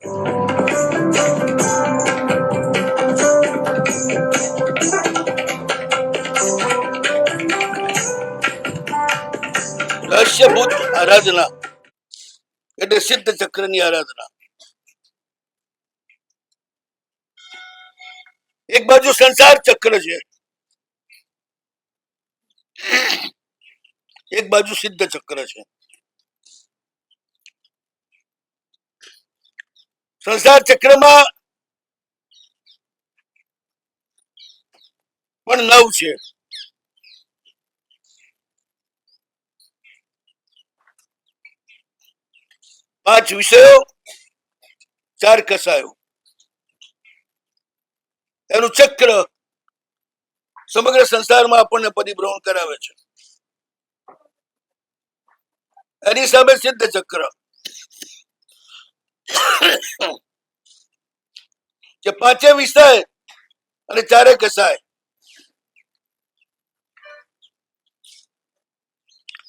રહસ્યભૂત આરાધના એટલે સિદ્ધ ચક્રની આરાધના. એક બાજુ સંસાર ચક્ર છે, એક બાજુ સિદ્ધ ચક્ર છે. સંસાર ચક્રમાં પણ 9 છે. પાંચ વિષયો, 4 કસાયો, એનું ચક્ર સમગ્ર સંસારમાં આપણને પરિભ્રમણ કરાવે છે. એની સામે સિદ્ધ ચક્ર જે 5 વિષય અને 4 કસાય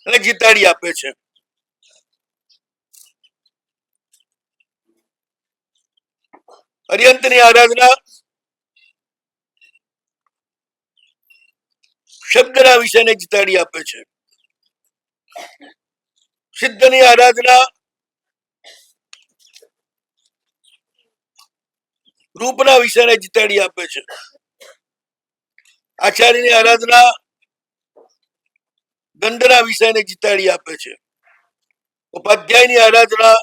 અને જીતાડી આપે છે. અરિહંતની આરાધના શબ્દના વિષયને જીતાડી આપે છે. સિદ્ધની આરાધના રૂપના વિષયને જીતાડી આપે છે. આચાર્યની આરાધના ગંધના વિષયને જીતાડી આપે છે. ઉપાધ્યાયની આરાધના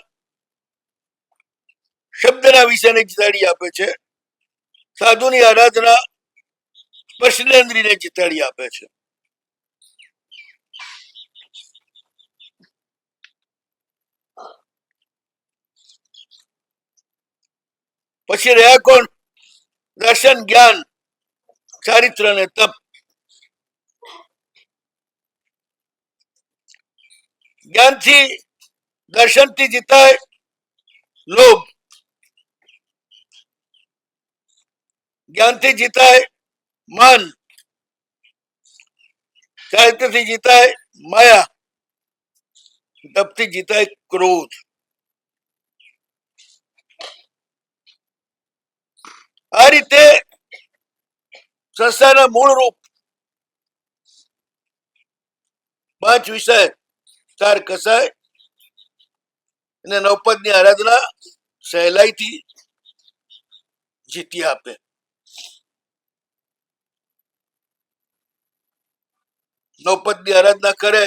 શબ્દના વિષયને જીતાડી આપે છે. સાધુની આરાધના સ્પર્શેન્દ્રિયને જીતાડી આપે છે. પછી રહ્યા કોણ? દર્શન, જ્ઞાન, ચારિત્ર અને તપ. જ્ઞાનથી, દર્શનથી જીતાય લોભ, જ્ઞાનથી જીતાય માન, ચારિત્રથી જીતાય માયા, તપથી જીતાય ક્રોધ. આ રીતે સંસારના મૂળ રૂપ 5 વિષય, 4 કસાય અને 9 પદની આરાધના સહેલાઈથી જીતી આપે. 9 પદની આરાધના કરે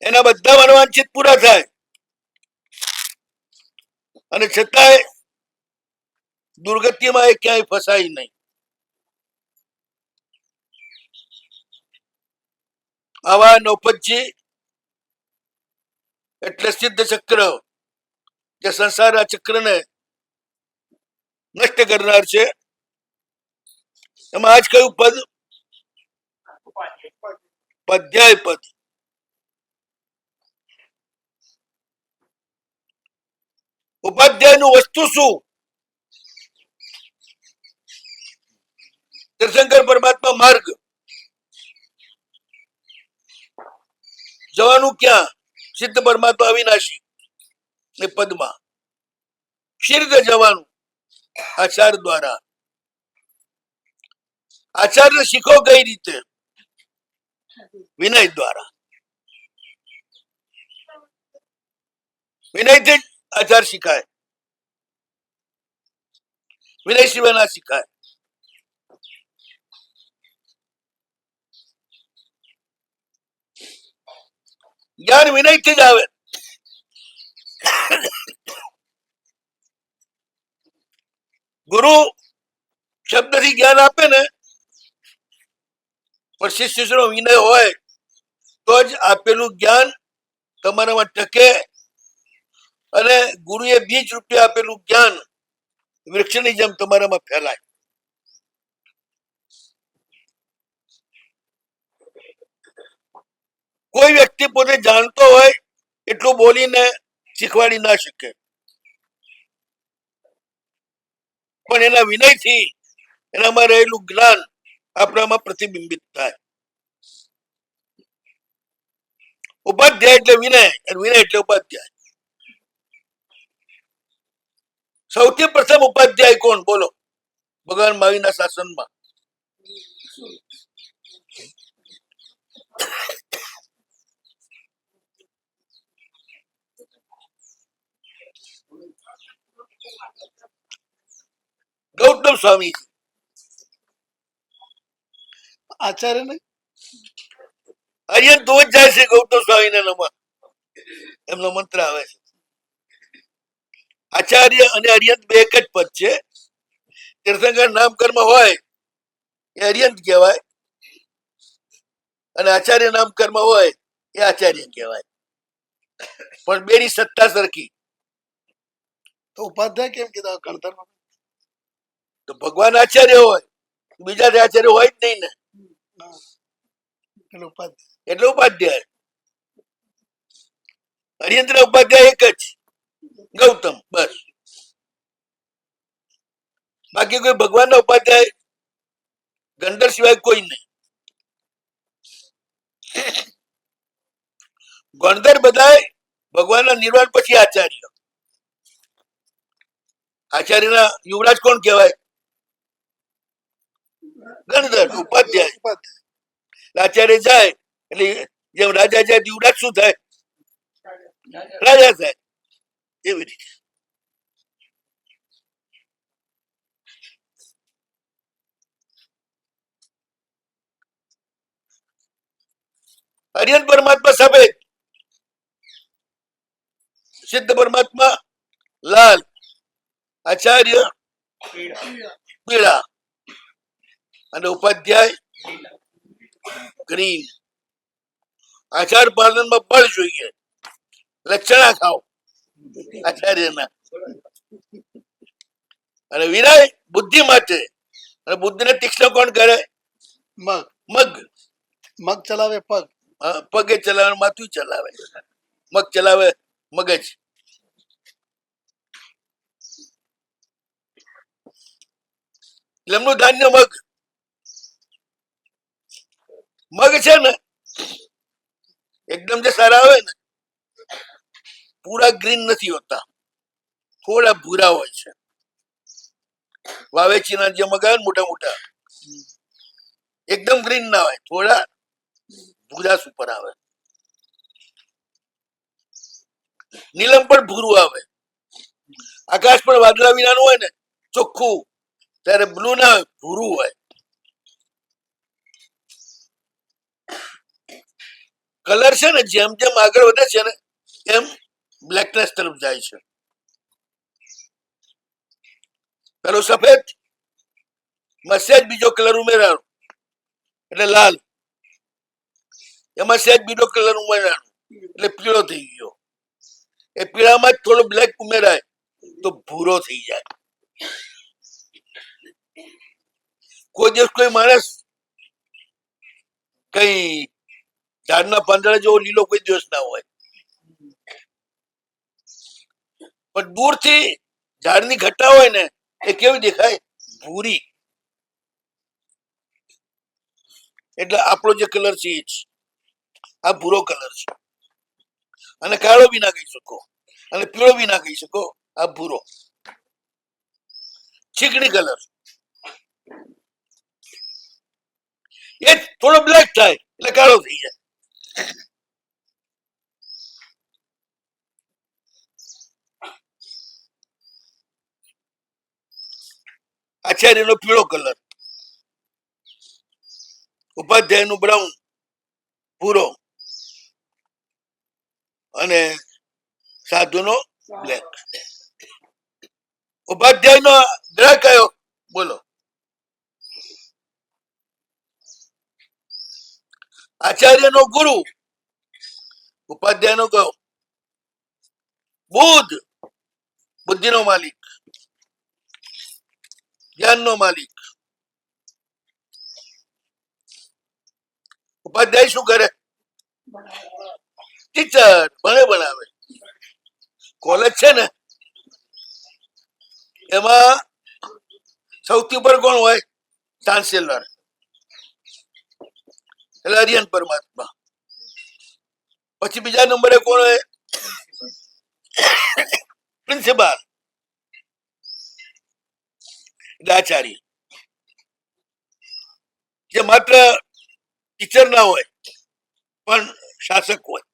એના બધા મનોવાંછિત પૂરા થાય અને છતાંય દુર્ગતિમાં એ ક્યાંય ફસાય નહીં. આવા 9 પદજી એટલે સિદ્ધ ચક્ર, જે સંસારના ચક્રને નષ્ટ કરનાર છે. એમાં આજ કયું પદ? ઉપાધ્યાય પદ. ઉપાધ્યાયનું વસ્તુ શું? તીર્થંકર પરમાત્મા માર્ગ. જવાનું ક્યાં? સિદ્ધ પરમાત્મા અવિનાશી એ પદમાં. શી રીતે જવાનું? આચાર દ્વારા. આચાર્ય શીખો કઈ રીતે? વિનય દ્વારા. વિનયથી જ આચાર શીખાય, વિનય સિવાય ના શીખાય. જ્ઞાન વિનયથી જ આવે. ગુરુ શબ્દથી જ્ઞાન આપે ને, પણ શિષ્યનો વિનય હોય તો જ આપેલું જ્ઞાન તમારામાં ટકે અને ગુરુએ બીજ રૂપે આપેલું જ્ઞાન વૃક્ષની જેમ તમારામાં ફેલાય. કોઈ વ્યક્તિ પોતે જાણતો હોય એટલું બોલીને શીખવાડી ના શકે, પણ એના વિનયથી એનામાં રહેલું જ્ઞાન આપણામાં પ્રતિબિંબિત થાય. ઉપાધ્યાય એટલે વિનય, વિનય એટલે ઉપાધ્યાય. સૌથી પ્રથમ ઉપાધ્યાય કોણ બોલો ભગવાન મહાવીરના શાસનમાં? ગૌતમ સ્વામી. આચાર્ય ને અરિયન તો જ જાય છે ગૌતમ સ્વામી ના નામમાં, એમનો મંત્ર આવે છે. આચાર્ય અને અરિયંત બે એક જ પદ છે. તીર્થંકર નામકર્મ હોય એ અરિયંત કહેવાય, અને આચાર્ય નામકર્મ હોય એ આચાર્ય કહેવાય, પણ બેની સત્તા સરખી. તો ઉપાધ્યાય કેમ કીધા ગણધર? તો ભગવાન આચાર્ય હોય, બીજા આચાર્ય હોય જ નહીં ને, પેલું ઉપાધ્યાય એટલે ઉપાધ્યાય. અરિયંત્ર ઉપાધ્યાય એક જ, ગૌતમ, બસ. બાકી કોઈ ભગવાનના ઉપાધ્યાય ગંધર સિવાય કોઈ નહીં. ગણધર બધાય ભગવાનના નિર્વાણ પછી આચાર્ય. આચાર્યના યુવરાજ કોણ કહેવાય? ગણધર. ઉપાધ્યાય. આચાર્ય જાય એટલે જેમ રાજા જાય યુવરાજ શું થાય? રાજા થાય. એવી રીતે અરિયંત પરમાત્મા સફેદ, સિદ્ધ પરમાત્મા લાલ, આચાર્ય પીળા, અને ઉપાધ્યાય ગ્રીન. આચાર પાલનમાં બળ જોઈએ, લક્ષણા ખાઓ આચાર્યના. અને વિનય બુદ્ધિ માટે, અને બુદ્ધિને તીક્ષ્ણ કોણ કરે? મગ મગ. મગ ચલાવે પગ, પગે ચલાવે, માથું ચલાવે, મગ ચલાવે મગજ. એમનું ધાન્ય મગ. મગ છે ને એકદમ જે સારા આવે ને, પૂરા ગ્રીન નથી હોતા, થોડા ભૂરા હોય છે. વાવેચીના જે મગ આવે ને મોટા મોટા, એકદમ ગ્રીન ના હોય, થોડા ભૂરા સુપર આવે. નીલમ પણ ભૂરું આવે. આકાશ પણ વાદળા વિનાનું હોય ને, ચોખ્ખું, ત્યારે બ્લુ ના હોય, ભૂરું હોય. કલર છે ને જેમ જેમ આગળ વધે છે ને એમ બ્લેકનેસ તરફ જાય છે. પેલો સફેદ, માં સહેજ બીજો કલર ઉમેરાનો એટલે લાલ, એમાં સહેજ બીજો કલર ઉમેરાનો એટલે પીળો થઈ ગયો. એ પીળામાં જ થોડો બ્લેક ઉમેરાય તો ભૂરો થઈ જાય. કોઈ દિવસ કોઈ માણસ કઈ ઝાડના પાંદડા જેવો લીલો કોઈ દિવસ ના હોય, પણ દૂરથી ઝાડની ઘટા હોય ને એ કેવી દેખાય? ભૂરી. એટલે આપણો જે કલર છે એ જ, આ ભૂરો કલર છે. અને કાળો બી ના કહી શકો, અને પીળો બી ના કહી શકો, આ ભૂરો ચીકણી કલર. એ થોડો બ્લેક થાય એટલે કાળો થઈ જાય. આચાર્ય નો પીળો કલર, ઉપાધ્યાય નું બ્રાઉન, ભૂરો, અને સાધુ નો બ્લેક. ઉપાધ્યાય નો ગ્રહ કયો બોલો? આચાર્ય નો ગુરુ, ઉપાધ્યાય નો કયો? બુધ, બુદ્ધિ નો માલિક, જ્ઞાન નો માલિક. ઉપાધ્યાય શું કરે? ટીચર, ભણે બનાવે. કોલેજ છે ને એમાં સૌથી ઉપર કોણ હોય? ચાન્સેલર, એટલે અરિયન પરમાત્મા. પછી બીજા નંબરે કોણ હોય? પ્રિન્સિપાલ. એટલે આચાર્ય, જે માત્ર ટીચર ના હોય પણ શાસક હોય.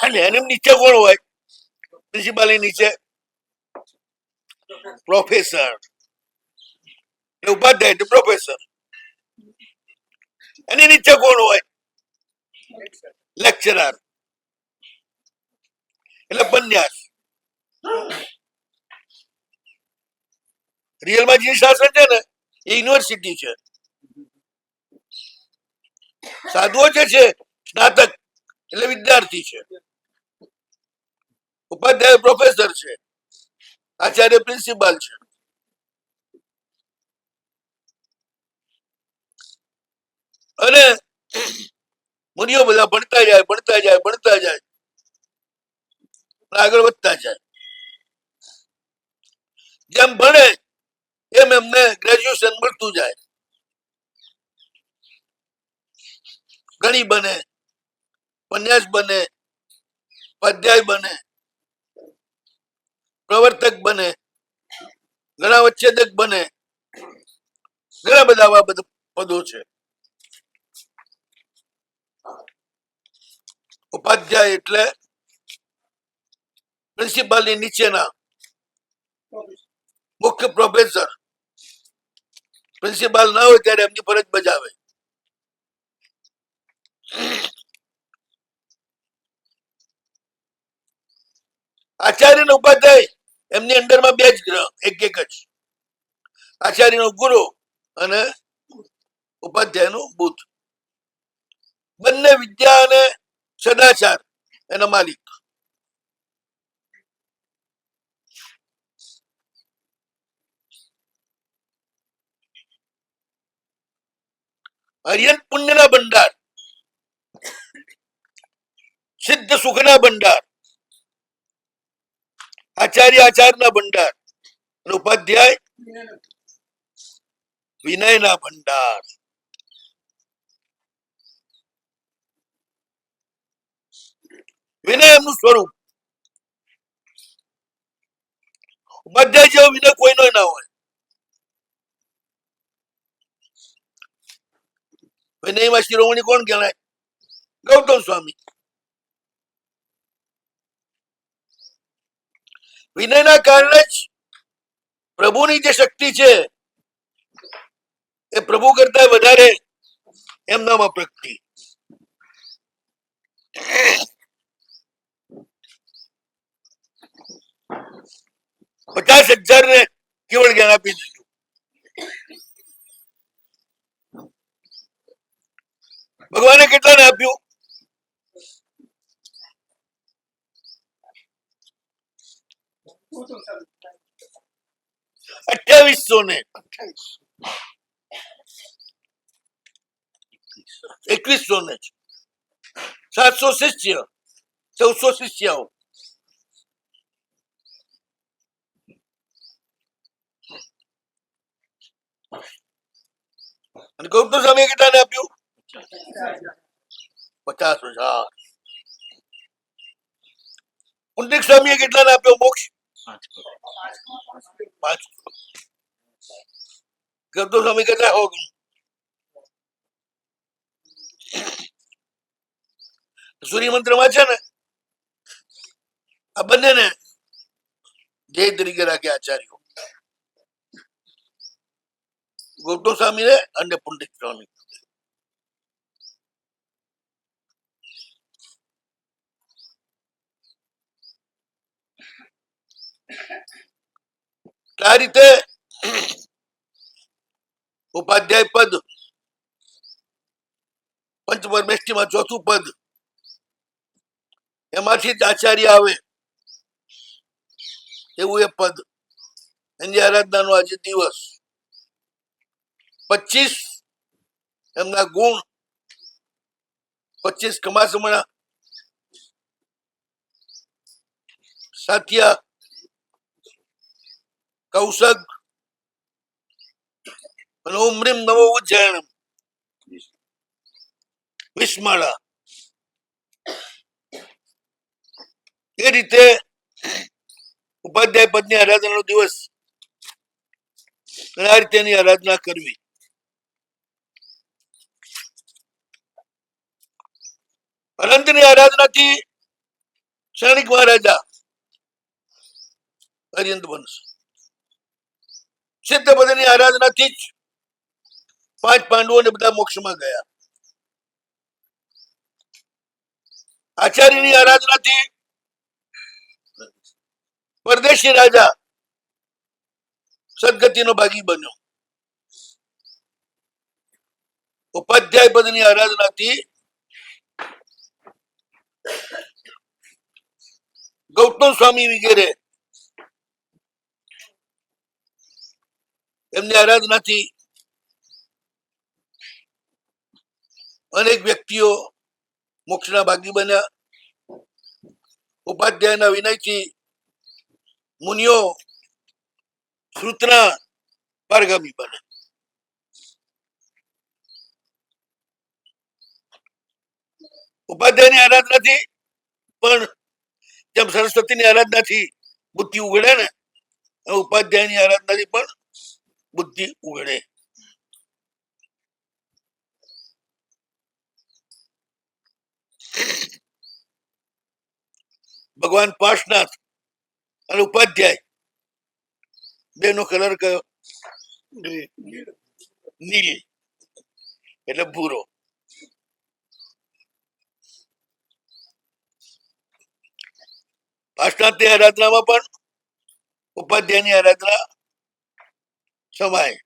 અને એની નીચે કોણ હોય? પ્રિન્સિપાલ નીચે પ્રોફેસર, ઉપાધ્યાય એટલે પ્રોફેસર. એની નીચે કોણ હોય? લેક્ચરર એટલે પન્યાસ. રિયલમાં જે શાસન છે ને એ યુનિવર્સિટી છે. સાધુઓ જે છે સ્નાતક એટલે વિદ્યાર્થી છે, ઉપાધ્યાય પ્રોફેસર છે, આચાર્ય પ્રિન્સિપાલ છે. અને મુનિઓ બધા ભણતા જાય ભણતા જાય ભણતા જાય, આગળ વધતા જાય. જેમ ભણે એમ એમને ગ્રેજ્યુએશન મળતું જાય. ગણી બને, પન્યાસ બને, સ્વાધ્યાય બને, પ્રવર્તક બને, ઘણા વચ્છેદક બને, ઘણા બધા આવા બધા પદો છે. ઉપાધ્યાય એટલે પ્રિન્સિપાલ ની નીચેના મુખ્ય પ્રોફેસર. પ્રિન્સિપાલ ના હોય ત્યારે એમની ફરજ બજાવે. આચાર્ય ને ઉપાધ્યાય એમની અંડરમાં બે જ ગ્રહ, એક જ. આચાર્ય નો ગુરુ અને ઉપાધ્યાય નું બુદ્ધ. બંને વિદ્યા અને સદાચાર એના માલિક. હરિયન પુણ્યના ભંડાર, સિદ્ધ સુખના ભંડાર. આચાર્ય આચારના ભંડાર અને ઉપાધ્યાય વિનયના ભંડાર. વિનય એમનું સ્વરૂપ. ઉપાધ્યાય જેવો વિનય કોઈનો ના હોય. વિનયમાં શિરોમણી કોણ કહેવાય? ગૌતમ સ્વામી. વિનયના કારણે જ પ્રભુની જે શક્તિ છે એ પ્રભુ કરતા વધારે એમનામાં પ્રગતિ. 50,000 ને કેવળ જ્ઞાન આપી દીધું. ભગવાને કેટલાને આપ્યું? 2800 ને 2100 ને 700 શિષ્ય, 1400 શિષ્યાઓ. અને ગૌતમ સ્વામી કેટલાને આપ્યું? 50,000. પુંડરીક સ્વામીએ કેટલાને આપ્યો મોક્ષ? 5. ગૌતમ સ્વામી કેટલા હો? સૂર્ય મંત્રમાં છે ને આ બંનેને ધ્યેય તરીકે રાખ્યા આચાર્યો, ગૌતમ સ્વામી ને અને પુંડરીક સ્વામી. આ રીતે ઉપાધ્યાય પદ પંચપરમેષ્ઠીમાં ચોથું પદ, એમાંથી જ આચાર્ય આવે એવું એ પદ. એની આરાધનાનો આજે દિવસ. 25 એમના ગુણ, 25 કમાસમણા, સાથિયા, કૌશક અને ઓમ રીમ નમો ઉજ્જૈનમ, વિસ્માળા. એ રીતે ઉપાધ્યાય પદની આરાધનાનો દિવસ અને આ રીતે એની આરાધના કરવી. અનંતની આરાધનાથી ક્ષણિક મહારાજા અર્યંત બનશે. સિદ્ધ પદની આરાધનાથી જ 5 પાંડવોને બધા મોક્ષમાં ગયા. આચાર્યની આરાધનાથી પરદેશી રાજા સદગતિનો ભાગી બન્યો. ઉપાધ્યાય પદની આરાધનાથી ગૌતમ સ્વામી વગેરે એમની આરાધનાથી અનેક વ્યક્તિઓ મોક્ષના ભાગી બન્યા. ઉપાધ્યાયના વિનયથી મુનિઓ શ્રુતના પારગામી બને. ઉપાધ્યાયની આરાધનાથી પણ જેમ સરસ્વતીની આરાધનાથી બુદ્ધિ ઉઘડે ને, ઉપાધ્યાયની આરાધનાથી પણ બુદ્ધિ ઉઘડે. ભગવાન પાર્શનાથ અને ઉપાધ્યાય બેનો કલર કયો? નીલ એટલે ભૂરો. પાર્શનાથની આરાધનામાં પણ ઉપાધ્યાયની આરાધના સમાય.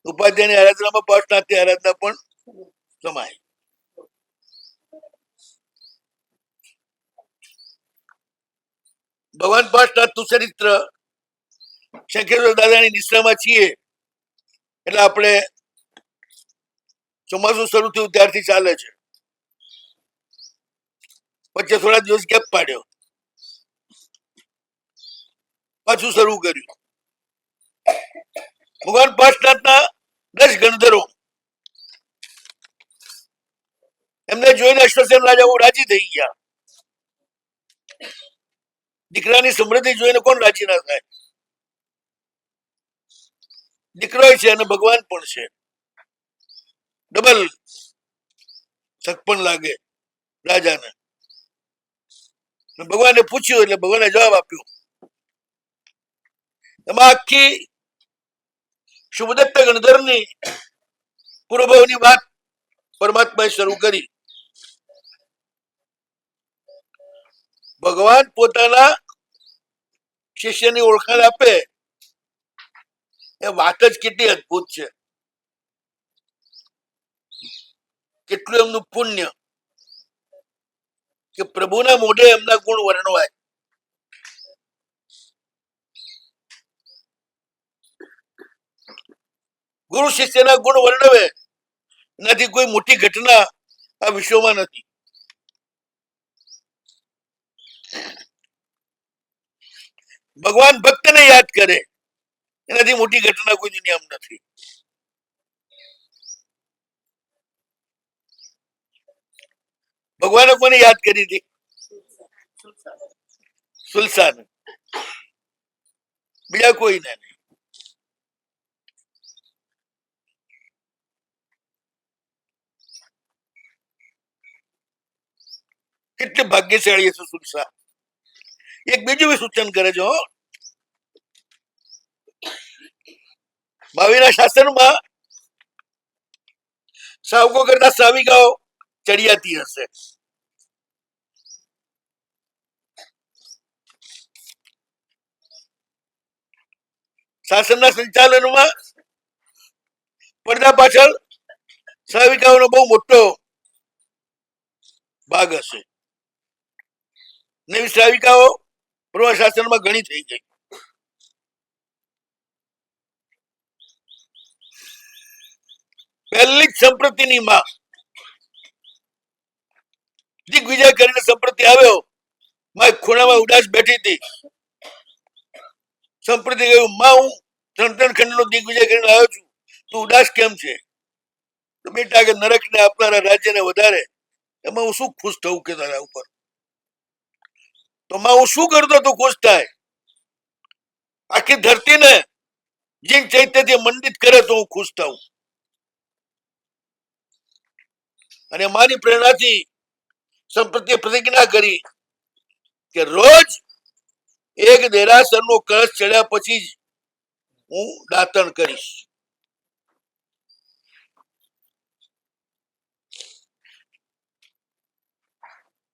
ઉપાધ્યાયની આરાધનામાં પાર્શનાથની આરાધના પણ સમાય. ભગવાન પાર્શનાથનું ચરિત્ર શંકરેશ્વર દાદાની નિશ્રામાં છીએ એટલે આપણે ચોમાસું શરૂ થયું ત્યારથી ચાલે છે. વચ્ચે થોડા દિવસ ગેપ પાડ્યો, પાછું શરૂ કર્યું. ભગવાન પાર્શનાથના 10 ગણધરો એમને જોઈને અશ્વસેન રાજા બહુ રાજી થઈ ગયા. દીકરાની સમૃદ્ધિ જોઈને કોણ રાજી ના થાય? દીકરો છે અને ભગવાન પણ છે, ડબલ શક પણ લાગે રાજાને. ભગવાને પૂછ્યું એટલે ભગવાને જવાબ આપ્યો. એમાં આખી શુભદત્ત ગણધરની પૂર્વભાવની વાત પરમાત્માએ શરૂ કરી. ભગવાન પોતાના શિષ્યની ઓળખાણ આપે એ વાત જ કેટલી અદભુત છે. કેટલું એમનું પુણ્ય કે પ્રભુના મોઢે એમના ગુણ વર્ણવાય. ગુરુ શિષ્યના ગુણ વર્ણવે એનાથી કોઈ મોટી ઘટના આ વિશ્વમાં નથી. ભગવાન ભક્તને યાદ કરે એનાથી મોટી ઘટના કોઈ દુનિયામાં નથી. ભગવાને કોને યાદ કરી હતી? સુલસાન, બીજા કોઈ નહીં. કેટલી ભાગ્યશાળી હશે સુલસા. એક બીજું બી સૂચન કરે છે. ભાવિના શાસનમાં સાવકો કરતા સાવિકાઓ ચડિયાતી હશે. શાસનના સંચાલનમાં પડદા પાછળ સાવિકાઓનો બહુ મોટો ભાગ હશે. નવી સાવિકાઓ પૂર્વ શાસનમાં ઘણી થઈ ગઈ. પહેલી જ સંપ્રતિની માં દિગ્વિજય કરીને સંપ્રતિ આવ્યો. માં ખૂણામાં ઉદાસ બેઠી હતી. સંપ્રતિ કહ્યું, માં હું 3 ખંડનો દિગ્વિજય કરીને આવ્યો છું, તું ઉદાસ કેમ છે? તો બેટા કે નરકને આપનારા રાજ્યને વધારે એમાં હું શું ખુશ થવું કે તારા ઉપર? તો માં હું શું કરતો તું ખુશ થાય? આખી ધરતીને જીન ચૈત્યથી મંડિત કરે તો હું ખુશ થાઉં. અને મારી પ્રેરણાથી સંપ્રત્ય પ્રતિજ્ઞા કરી કે રોજ એક દેરાસરનો કળશ ચડ્યા પછી જ હું દાતણ કરીશ.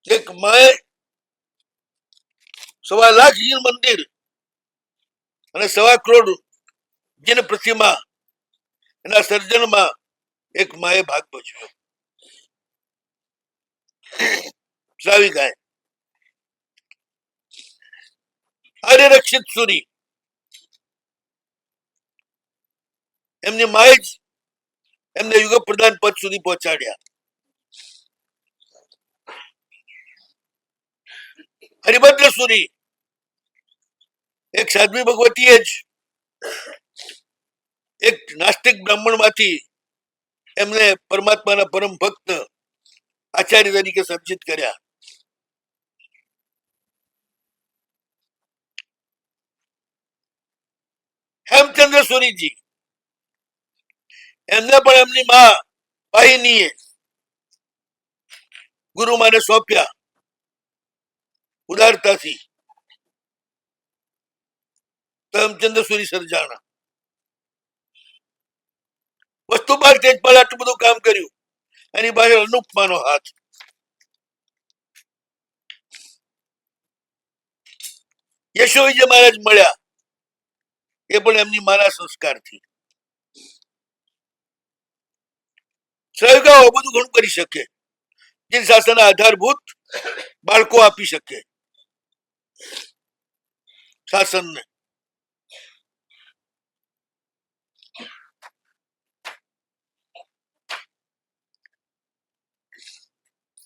એક માએ 1.25 લાખ જીન મંદિર અને 1.25 કરોડ જીન પ્રતિમા એના સર્જનમાં એક માએ ભાગ ભજવ્યો. શ્રાવી ગાય આર્યરક્ષિત સુરી એમની માએ જ એમને યુગ પ્રધાન પદ સુધી પહોંચાડ્યા. હરિભદ્ર સુરી એક સાધ્વી ભગવતીએ જ એક નાસ્તિક બ્રાહ્મણ માંથી એમને પરમાત્માના પરમ ભક્ત આચાર્ય તરીકે સર્જિત કર્યા. હેમચંદ્ર સુરીજી એમને પણ એમની માં પાહિનીએ ગુરુ માને સોંપ્યા ઉદારતાથી. તો હેમચંદ્ર સુરી સર્જાણા. વસ્તુપાલ તેજપાલ આટલું બધું કામ કર્યું, એની પાછળ અનુપમાનો હાથ. યશો વિજય મહારાજ મળ્યા એ પણ એમની માના સંસ્કારથી. સહયોગાઓ બધું ઘણું કરી શકે, જીન શાસનના આધારભૂત બાળકો આપી શકે શાસનને.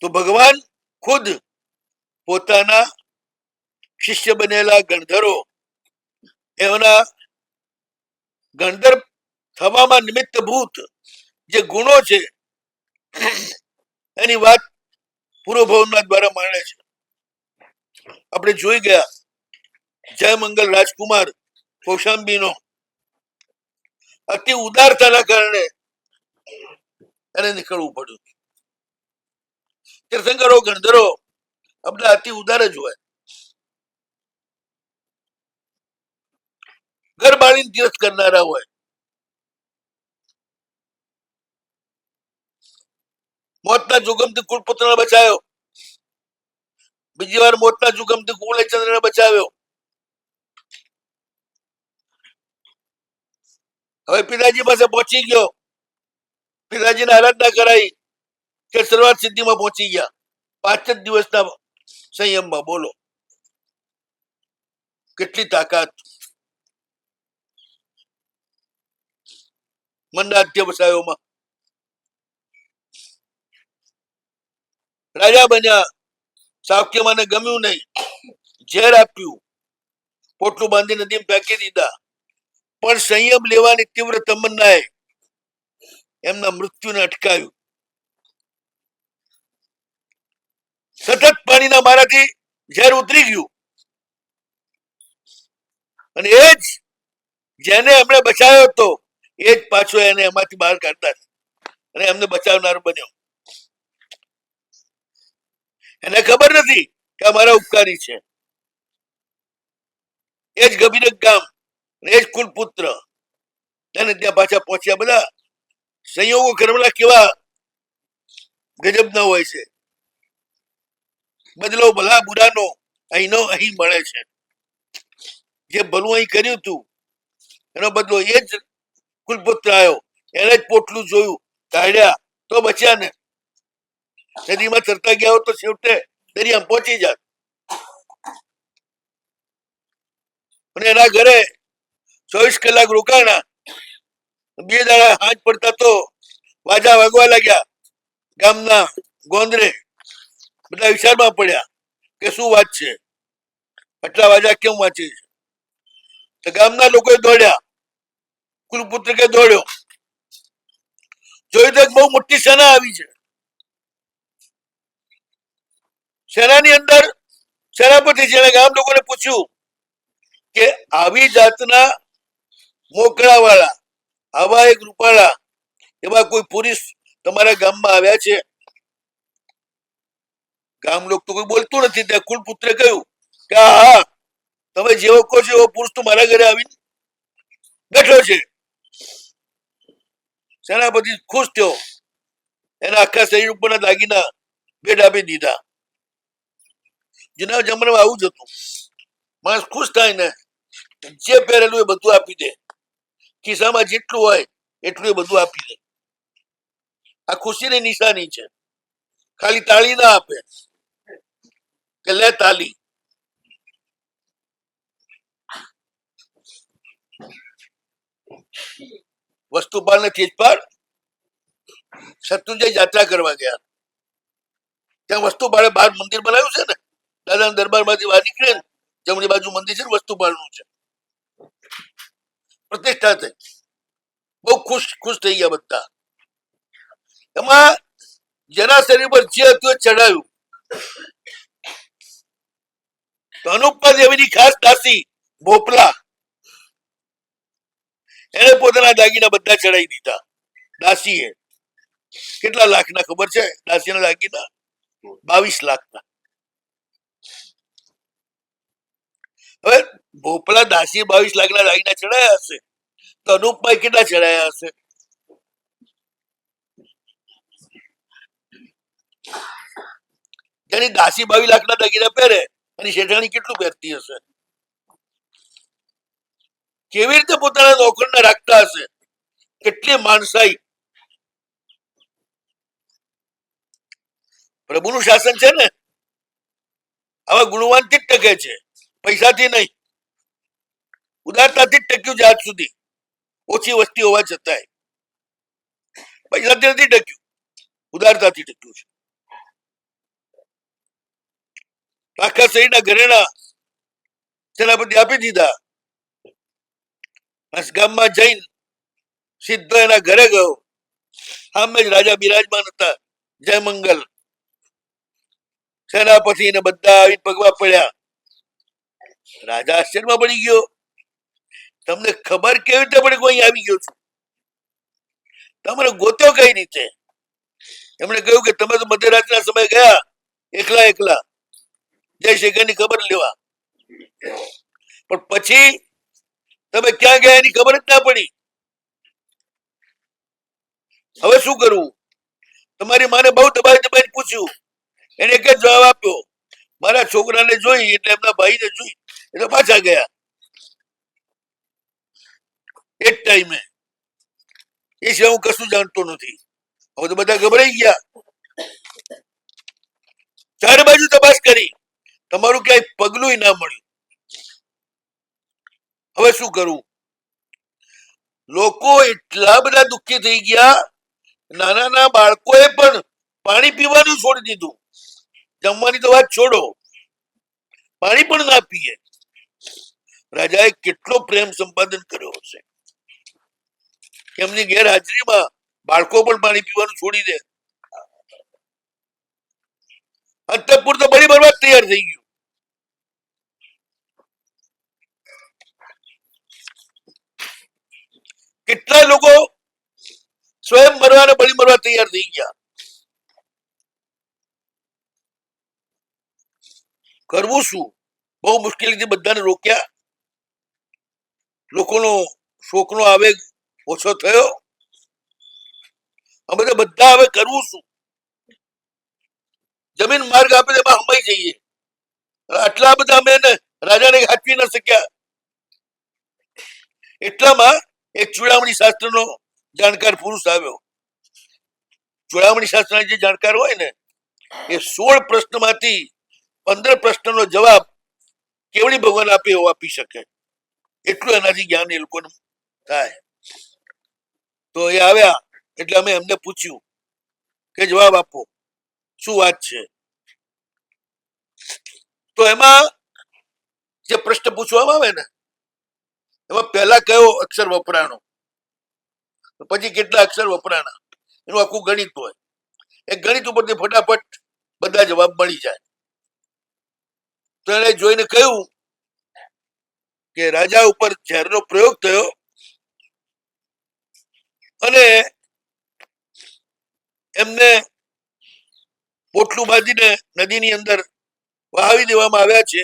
તો ભગવાન ખુદ પોતાના શિષ્ય બનેલા ગણધરો એમના ગણધર થવામાં નિમિત્તભૂત જે ગુણો છે એની વાત પૂર્વભવના દ્વારા માને છે. આપણે જોઈ ગયા જયમંગલ રાજકુમાર કૌશાંબીનો અતિ ઉદારતાના કારણે એને નીકળવું પડ્યું. તીર્થંકરો ગણધરો આપણા અતિ ઉદાર જ હોય. ઘર બાળીને તીર્થ કરનારા હોય. મોતના જોખમથી કુળપુત્રને બચાવ્યો, બીજી વાર મોતના જોખમથી કુવલયચંદ્રને બચાવ્યો. હવે પિતાજી પાસે પહોંચી ગયો, પિતાજીને આરાધના કરાઈ કે સર્વાર્થ સિદ્ધિમાં પહોંચી ગયા 5 જ દિવસના સંયમમાં. બોલો કેટલી તાકાત. મંડાધ્ય વસાયોમાં રાજા બન્યા. સાવક્યમાને ગમ્યું નહીં, ઝેર આપ્યું, પોટલું બાંધી નદીમાં ફેંકી દીધા. પણ સંયમ લેવાની તીવ્ર તમન્નાએ એમના મૃત્યુને અટકાવ્યું. સતત પાણીના મારાથી ઝેર ઉતરી ગયું અને એ જ જેને એમણે બચાવ્યો હતો એ જ પાછો એને એમાંથી બહાર કાઢતા અને એમને બચાવનાર બન્યો. એને ખબર નથી કે આ મારા ઉપકારી છે. એ જ ગભીરક ગામ, એ જ કુલપુત્ર એને ત્યાં પાછા પહોંચ્યા. બધા સંયોગો કર્મના કેવા ગજબના હોય છે. બદલો ભલા બુરાનો અહીંનો અહીં મળે છે. જે ભલું અહીં કર્યું હતું એનો બદલો એ જ કુલપુત્ર આવ્યો, એને જ પોટલું જોયું, કાઢ્યા તો બચ્યા ને. નદીમાં તરતા ગયા હોત તો છેવટે દરિયામાં પહોંચી જાત. અને એના ઘરે 24 કલાક રોકાણા. 2 દાડા હાથ પડતા તો વાજા વાગવા લાગ્યા. ગામના ગોંદરે બધા વિચારમાં પડ્યા કે શું વાત છે, આટલા વાજા કેમ વાંચે છે. તો ગામના લોકોએ દોડ્યા, કુલપુત્ર કે દોડ્યો, જોયું તો બહુ મોટી સેના આવી છે. સેનાની અંદર સેનાપતિ જેને ગામ લોકોને પૂછ્યું કે આવી જાતના મોકળા વાળા, આવા એક રૂપાળા એવા કોઈ પુરુષ તમારા ગામમાં આવ્યા છે? ગામ લોકો તો કોઈ બોલતું નથી. ત્યાં કુલપુત્રે કહ્યું કે હા, તમે જેવો કહો છો એવો પુરુષ તો મારા ઘરે આવીને બેઠો છે. સેનાપતિ ખુશ થયો, એના આખા શરીર ઉપરના દાગીના ભેટ આપી દીધા. જૂના જમાનામાં આવું જ હતું. માણસ ખુશ થાય ને, જે પહેરેલું એ બધું આપી દે, ખિસ્સામાં જેટલું હોય એટલું એ બધું આપી દે. આ ખુશીની નિશાની છે. ખાલી તાળી ના આપે કે લે તાલી. વસ્તુપાલ ને તેજપાલ શત્રુંજય યાત્રા કરવા ગયા. ત્યાં વસ્તુપાલે બહાર મંદિર બનાવ્યું છે ને, દાદાના દરબારમાંથી બહાર નીકળે ને જમણી બાજુ મંદિર છે ને, વસ્તુપાલનું છે. પ્રતિષ્ઠા થઈ, બહુ ખુશ થઈ ગયા બધા. એમાં જેના શરીર પર જે હતું એ ચડાયું. તો અનુપમા દેવીની ખાસ દાસી ભોપલા, એને પોતાના દાગીના બધા ચડાવી દીધા. દાસીએ કેટલા લાખના ખબર છે? દાસીના દાગીના 22 લાખના. હવે ભોપલા દાસી 22 લાખના દાગીના ચડાયા હશે, તો અનુપમાએ કેટલા ચડાયા હશે? જેની દાસી 22 લાખના દાગીના પહેરે અને શેઠાણી કેટલું પહેરતી હશે? કેવી રીતે પોતાના નોકરને રાખતા હશે? કેટલી માણસાઈ! પ્રભુનું શાસન છે ને, આવા ગુણવાનથી જ ટકે છે, પૈસાથી નહીં. ઉદારતાથી જ ટક્યું છે આજ સુધી, ઓછી વસ્તી હોવા છતાંય. પૈસાથી નથી ટક્યું, ઉદારતાથી ટક્યું છે. આખા શરીરના ઘરેણા સેનાપતિ આપી દીધા. ગામમાં જઈને સીધો એના ઘરે ગયો. સામે જ રાજા બિરાજમાન હતા, જય મંગલ. સેનાપતિ ને બધા આવી પગવા પડ્યા. રાજા આશ્ચર્યમાં પડી ગયો, તમને ખબર કેવી રીતે પડી કોઈ આવી ગયો છું? તમને ગોત્યો કઈ રીતે? એમણે કહ્યું કે તમે તો મધ્યરાત્રિના સમય ગયા એકલા જય શેખરની ખબર લેવા, પણ પછી તમે ક્યાં ગયા એની ખબર જ ના પડી. હવે શું કરવું? તમારી માને બહુ દબાઈ પૂછ્યું, એને એક જ જવાબ આપ્યો, મારા છોકરાને જોઈ એટલે એમના ભાઈને જોઈ એટલે પાછા ગયા. એક ટાઈમે એ સિવાય હું કશું જાણતો નથી. હવે તો બધા ગભરાઈ ગયા. ચારે બાજુ તપાસ કરી, તમારું ક્યાંય પગલું ના મળ્યું. હવે શું કરવું? લોકો એટલા બધા દુઃખી થઈ ગયા, નાના બાળકોએ પણ પાણી પીવાનું છોડી દીધું. જમવાની તો વાત છોડો, પાણી પણ ના પીએ. રાજાએ કેટલો પ્રેમ સંપાદન કર્યો હશે. એમની ગેરહાજરીમાં બાળકો પણ પાણી પીવાનું છોડી દે. અંતઃપુર તો બળી બરબાદ તૈયાર થઈ ગયું. કેટલા લોકો સ્વયં મરવા અને બળી મરવા તૈયાર થઈ ગયા. કરવું શું? બહુ મુશ્કેલીથી બધાને રોક્યા. લોકોનો શોકનો આવેગ ઓછો થયો. અમે તો બધા હવે કરવું શું? જમીન માર્ગ આપે એમાં હમાઈ જઈએ. આટલા બધા અમે રાજાને હાચવી ન શક્યા. એટલામાં એક ચૂડામણી શાસ્ત્રનો જાણકાર પુરુષ આવ્યો. ચૂડામણી શાસ્ત્રના જે જાણકાર હોય ને, એ 16 પ્રશ્નમાંથી 15 પ્રશ્નનો જવાબ કેવડી ભગવાન આપે એવો આપી શકે, એટલું એનાથી જ્ઞાન એ લોકોને થાય. તો એ આવ્યા એટલે અમે એમને પૂછ્યું કે જવાબ આપો, શું વાત છે? તો એમાં જે પ્રશ્ન પૂછવામાં આવે ને, એમાં પહેલા કયો અક્ષર વપરાણો, પછી કેટલા અક્ષર વપરાણા, એનું આખું ગણિત હોય. એ ગણિત ઉપરથી ફટાફટ બધા જવાબ મળી જાય. તો એને જોઈને કહ્યું કે રાજા ઉપર ઝેરનો પ્રયોગ થયો અને એમને પોટલું બાંધીને નદીની અંદર વહાવી દેવામાં આવ્યા છે.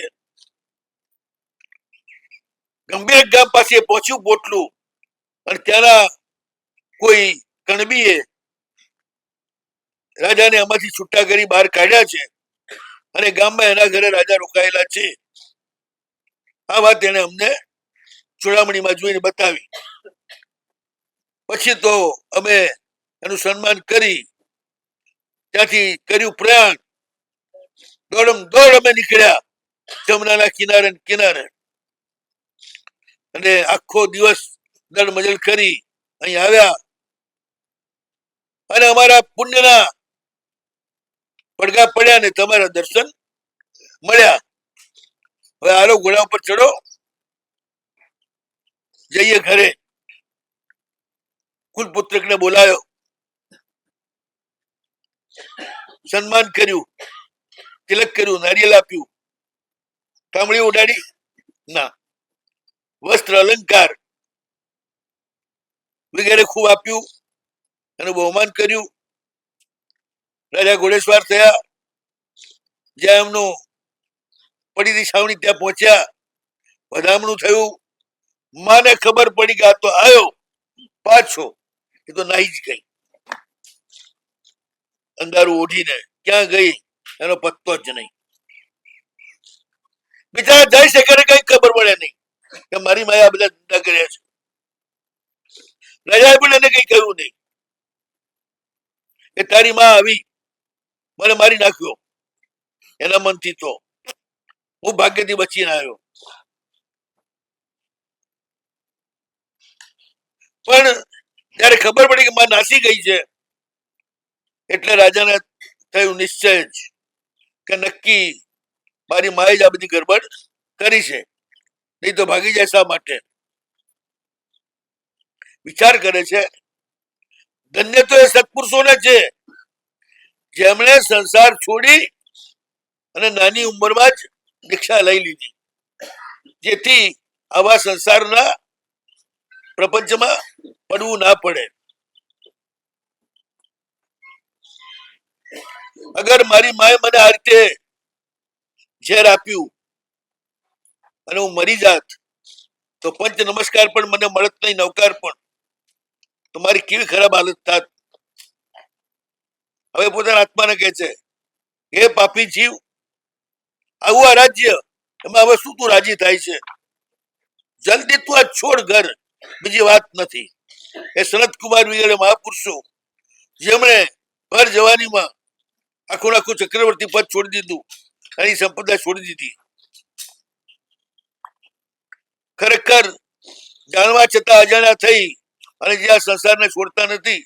ગંભીર ગામ પાસે પહોંચ્યું પોટલું, અને ત્યાંના કોઈ કણબીએ રાજાને આમાંથી છૂટા કરી બહાર કાઢ્યા છે, અને ગામમાં એના ઘરે રાજા રોકાયેલા છે. આ વાત એને અમને ચોડામણીમાં જોઈને બતાવી. પછી તો અમે એનું સન્માન કરી ત્યાંથી કર્યું પ્રયાણ. દોડમ દોડ અમે નીકળ્યા જમનાના કિનારે કિનારે, અને આખો દિવસ દળ મજલ કરી અહીં આવ્યા, અને અમારા પુણ્યના પડઘા પડ્યા ને તમારા દર્શન મળ્યા. હવે આરો ઘોડા ઉપર ચડો, જઈએ ઘરે. કુલપુત્રકને બોલાયો, સન્માન કર્યું, તિલક કર્યું, નારિયેલ આપ્યું, કામળી ઉડાડી ના, વસ્ત્ર અલંકાર વગેરે ખૂબ આપ્યું, એનું બહુમાન કર્યું. રાજા ઘોડેસવાર થયા. જ્યાં એમનું પડીની છાવણી ત્યાં પહોંચ્યા, વધામણું થયું. માને ખબર પડી કે આ તો આવ્યો પાછો, એ તો નાહી જ ગઈ. અંધારું ઓઢીને ક્યાં ગઈ એનો પત્તો જ નહીં. બિચારા જઈ શકે કઈ ખબર પડે નહીં કે મારી માએ આ બધા ધંધા કર્યા છે. રાજાએ પણ એને કઈ કહ્યું નહીં કે તારી માં આવી મને મારી નાખ્યો. એના મનથી તો હું ભાગ્યથી બચીને આવ્યો. પણ જયારે ખબર પડી કે માં નાસી ગઈ છે, એટલે રાજાને થયું નિશ્ચય જ કે નક્કી મારી માએ જ આ બધી ગરબડ કરી છે, નહીં તો ભાગી જાય શા માટે. વિચાર કરે છે, ધન્ય તો એ સત્પુરુષોને છે જેમણે સંસાર છોડી અને નાની ઉંમરમાં જ દીક્ષા લઈ લીધી, જેથી આવા સંસારના પ્રપંચમાં પડવું ના પડે. અગર મારી માએ મને આ રીતે ઝેર આપ્યું અને હું મરી જાત તો પંચ નમસ્કાર પણ મને મળત નહીં, નવકાર પણ, તો મારી કેવી ખરાબ હાલત થાત. હવે પોતાના આત્માને કહે છે, હે પાપી જીવ, આવું આ રાજ્ય, એમાં હવે શું તું રાજી થાય છે? જલ્દી તું આ છોડ ઘર, બીજી વાત નથી. એ સનત કુમાર વગેરે મહાપુરુષો જેમણે ભર જવાનીમાં આખું આખું ચક્રવર્તી પદ છોડી દીધું, એની સંપદા છોડી દીધી. ખરેખર જાણવા છતાં અજાણ્યા થઈ અને જે આ સંસારને છોડતા નથી,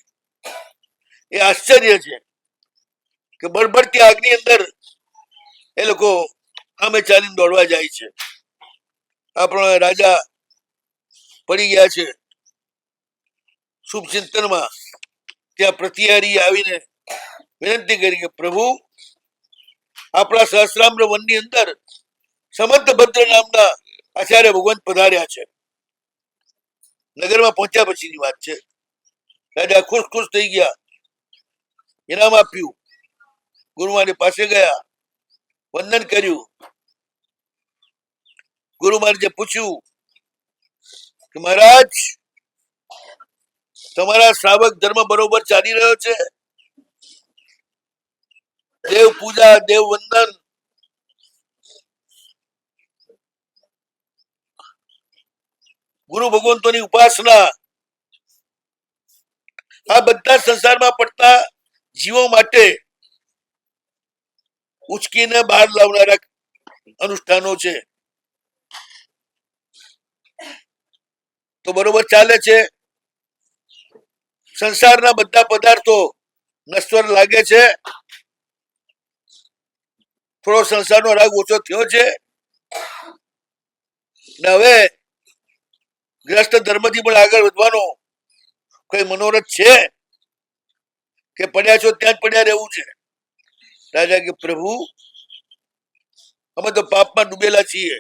એ આશ્ચર્ય છે કે બળબડતી આગની અંદર એ લોકો આમે ચાલીને દોડવા જાય છે. આપણા રાજા પડી ગયા છે શુભ ચિંતનમાં. ત્યાં પ્રતિહારી આવીને વિનંતી કરી કે પ્રભુ, આપણા સહસ્રામ્ર વનની અંદર સમંત ભદ્ર નામના આચાર્ય ભગવાન પધાર્યા છે. નગરમાં પહોંચ્યા પછીની વાત છે. રાજા ખુશ ખુશ થઈ ગયા, ઇનામ આપ્યું, ગુરુમાની પાસે ગયા, વંદન કર્યું. ગુરુમાને જે પૂછ્યું કે મહારાજ, તમારા શ્રાવક ધર્મ બરોબર ચાલી રહ્યો છે? દેવ પૂજા, દેવ વંદન, ગુરુ ભગવંતોની ઉપાસના, આ બધા સંસારમાં પડતા જીવો માટે ઉચકીને બહાર લાવનારા અનુષ્ઠાનો છે. તો બરોબર ચાલે છે? સંસારના બધા પદાર્થો નશ્વર લાગે છે? થોડો સંસારનો રાગ ઓછો થયો છે? ને હવે ગ્રસ્ત ધર્મથી પણ આગળ વધવાનો કોઈ મનોરથ છે કે પડ્યા છો ત્યાં જ પડ્યા રહેવું છે? રાજા કે પ્રભુ, અમે તો પાપમાં ડૂબેલા છીએ,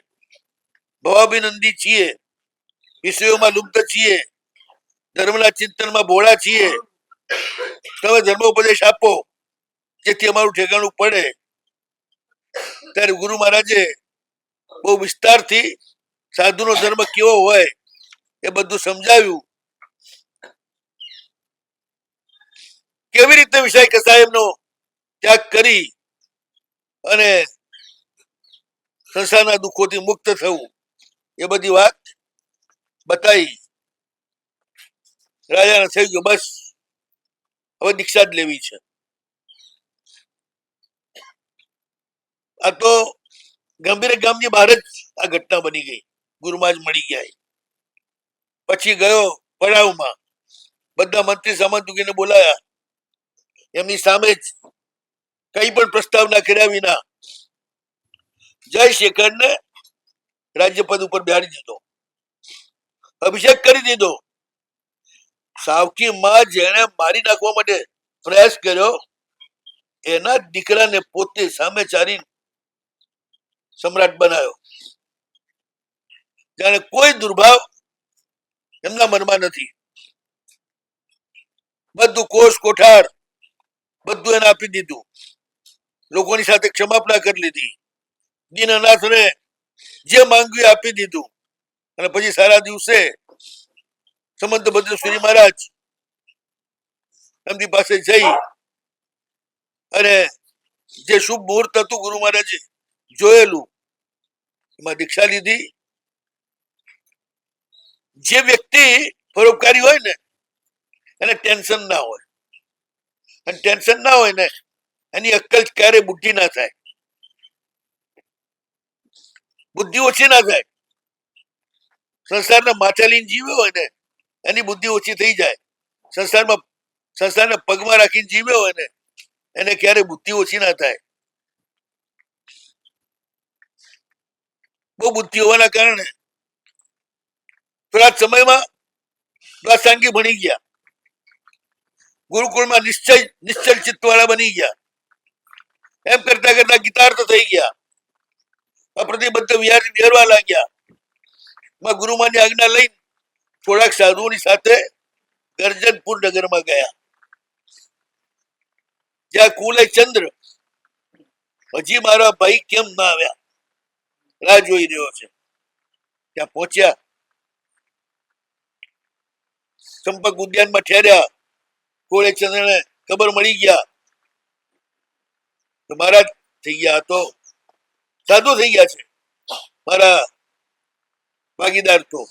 ભવાભિનંદી છીએ, વિષયોમાં લુપ્ત છીએ, ધર્મના ચિંતનમાં ભોળા છીએ, તમે ધર્મોપદેશ આપો જેથી અમારું ઠેકાણું પડે. ત્યારે ગુરુ મહારાજે બહુ વિસ્તારથી સાધુનો ધર્મ કેવો હોય એ બધું સમજાવ્યું. કેવી રીતે વિષય કસાયનો ત્યાગ કરી અને સંસારના દુઃખોથી મુક્ત થવું એ બધી વાત બતાવી. રાજાને થયું કે બસ હવે દીક્ષા જ લેવી છે. આ તો ગંભીર ગામની બહાર જ આ ઘટના બની ગઈ. ગુરુમાં જ મળી ગયા. પછી ગયો પડાવમાં, બધા મંત્રી સામંતોને બોલાયા. એમની સામે જ કઈ પણ પ્રસ્તાવ ના કર્યા વિના જયશેખરને રાજ્યપદ ઉપર બેહાડી દીધો, અભિષેક કરી દીધો. સાવકી માં જેને મારી નાખવા માટે પ્રયાસ કર્યો એના દીકરાને પોતે સામે ચારી સમ્રાટ બનાવ્યો. જાણે કોઈ દુર્ભાવ એમના મનમાં નથી. બધું કોષ કોઠાર બધું એને આપી દીધું. લોકોની સાથે ક્ષમાપણા કરી લીધી. દીન અનાથને જે માંગ્યું આપી દીધું. અને પછી સારા દિવસે સમંત ભદ્ર શ્રી મહારાજ એમની પાસે જઈ અને જે શુભ મુહૂર્ત હતું ગુરુ મહારાજે જોયેલું એમાં દીક્ષા લીધી. જે વ્યક્તિ પરોપકારી હોય ને એને ટેન્શન ના હોય, અને ટેન્શન ના હોય ને એની અક્કલ ક્યારે બુદ્ધિ ના થાય, બુદ્ધિ ઓછી ના થાય. સંસારના માથે લઈને જીવે હોય ને એની બુદ્ધિ ઓછી થઈ જાય. સંસારના પગમાં રાખીને જીવે હોય ને એને ક્યારે બુદ્ધિ ઓછી ના થાય. બહુ બુદ્ધિ હોવાના કારણે થોડા સમયમાં દ્વાસાંગી ભણી ગયા. ગુરુકુળમાં નિશ્ચલ ચિત્તવાળા બની ગયા. એમ કરતા કરતા ગીતાર્થ થઈ ગયા. અપ્રતિબદ્ધ વિહરવા લાગ્યા. ગુરુમાની આજ્ઞા લઈને થોડાક સાધુઓની સાથે ગર્જનપુર નગરમાં ગયા, જ્યાં કુલે ચંદ્ર હજી મારા ભાઈ કેમ ના આવ્યા રાહ જોઈ રહ્યો છે. ત્યાં પહોંચ્યા, ચંપક ઉદ્યાનમાં ઠેર્યા. કુલે ચંદ્રને ખબર મળી ગયા તો મહારાજ થઈ ગયા, તો સાધુ થઈ ગયા છે મારા ભાગીદાર. તો